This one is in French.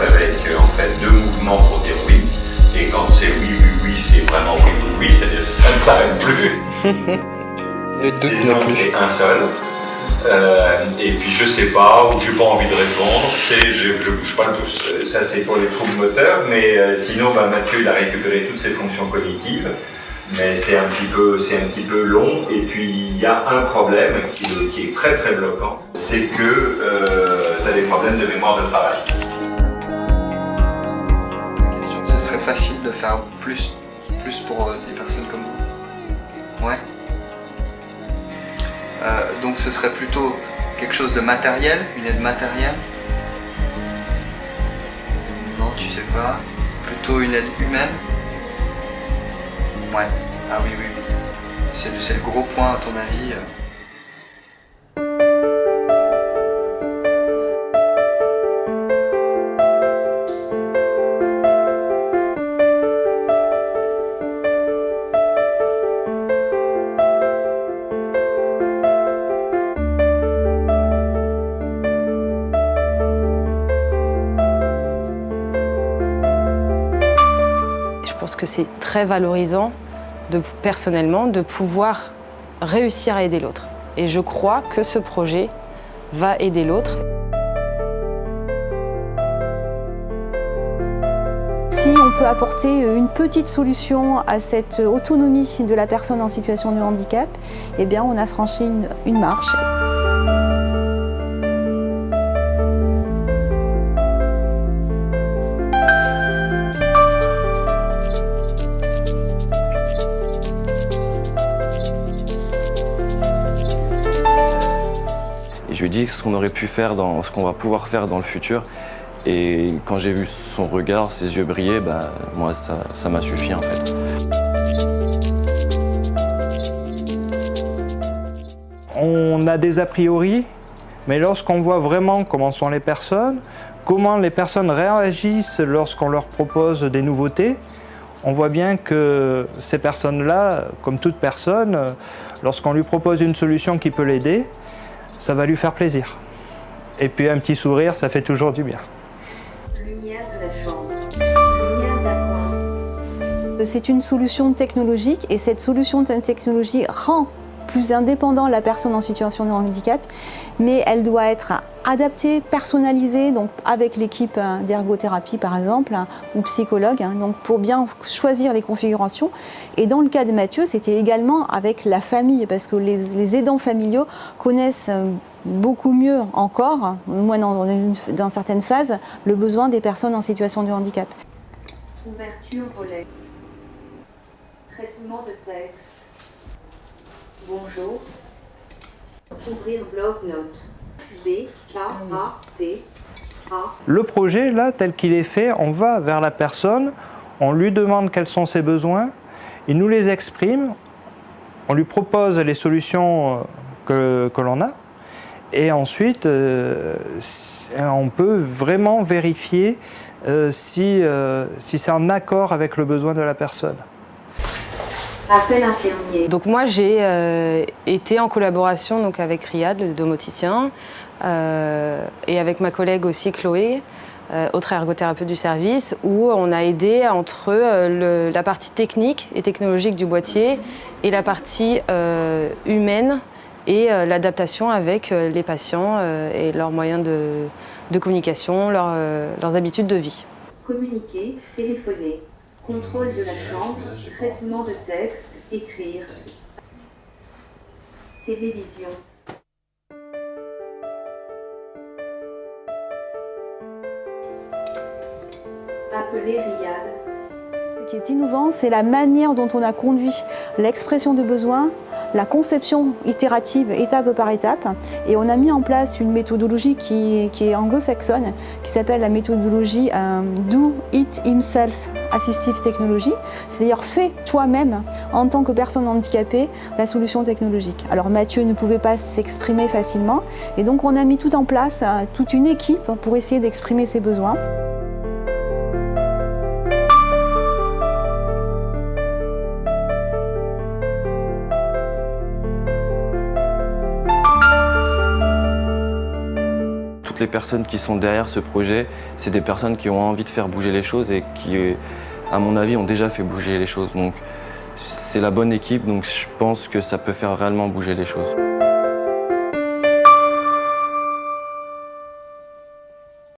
avec en fait 2 mouvements pour dire oui. Et quand c'est oui, oui, oui, c'est vraiment oui, oui, oui, c'est-à-dire que ça ne s'arrête plus. Le doute non plus. C'est un seul. Et puis je sais pas, ou j'ai pas envie de répondre, je bouge pas le pouce. Ça c'est pour les troubles moteurs, mais sinon Mathieu il a récupéré toutes ses fonctions cognitives. Mais c'est un petit peu long, et puis il y a un problème qui est très très bloquant, c'est que tu as des problèmes de mémoire de travail. Ce serait facile de faire plus pour des personnes comme vous. Ouais. Donc ce serait plutôt quelque chose de matériel, une aide matérielle. Non, tu sais pas. Plutôt une aide humaine. Ouais. Ah oui, oui, oui. C'est le gros point à ton avis. Je pense que c'est très valorisant personnellement de pouvoir réussir à aider l'autre. Et je crois que ce projet va aider l'autre. Si on peut apporter une petite solution à cette autonomie de la personne en situation de handicap, eh bien on a franchi une marche. Je lui ai dit ce qu'on aurait pu faire, ce qu'on va pouvoir faire dans le futur. Et quand j'ai vu son regard, ses yeux briller, moi ça m'a suffi en fait. On a des a priori, mais lorsqu'on voit vraiment comment sont les personnes, comment les personnes réagissent lorsqu'on leur propose des nouveautés, on voit bien que ces personnes-là, comme toute personne, lorsqu'on lui propose une solution qui peut l'aider, ça va lui faire plaisir. Et puis un petit sourire, ça fait toujours du bien. Lumière de la chambre. Lumière d'appoint. C'est une solution technologique et cette solution technologique rend plus indépendant la personne en situation de handicap, mais elle doit être adaptée, personnalisée, donc avec l'équipe d'ergothérapie par exemple, ou psychologue, donc pour bien choisir les configurations. Et dans le cas de Mathieu, c'était également avec la famille, parce que les aidants familiaux connaissent beaucoup mieux encore, au moins dans certaines phases, le besoin des personnes en situation de handicap. Ouverture volet. Traitement de texte. Bonjour. Ouvrir bloc-notes. B-K-A-T-A. Le projet, là, tel qu'il est fait, on va vers la personne, on lui demande quels sont ses besoins, il nous les exprime, on lui propose les solutions que l'on a, et ensuite, on peut vraiment vérifier si c'est en accord avec le besoin de la personne. Appel infirmier. Donc moi j'ai été en collaboration donc, avec Riyad, le domoticien, et avec ma collègue aussi Chloé, autre ergothérapeute du service, où on a aidé entre la partie technique et technologique du boîtier et la partie humaine et l'adaptation avec les patients et leurs moyens de communication, leurs habitudes de vie. Communiquer, téléphoner. Contrôle de la chambre, traitement de texte, écrire. Télévision. Appeler Riyad. Ce qui est innovant, c'est la manière dont on a conduit l'expression de besoin, la conception itérative étape par étape, et on a mis en place une méthodologie qui est anglo-saxonne, qui s'appelle la méthodologie Do It Himself Assistive Technology, c'est-à-dire fais toi-même en tant que personne handicapée la solution technologique. Alors Mathieu ne pouvait pas s'exprimer facilement, et donc on a mis tout en place, toute une équipe pour essayer d'exprimer ses besoins. toutes les personnes qui sont derrière ce projet, c'est des personnes qui ont envie de faire bouger les choses et qui, à mon avis, ont déjà fait bouger les choses. Donc c'est la bonne équipe, donc je pense que ça peut faire réellement bouger les choses.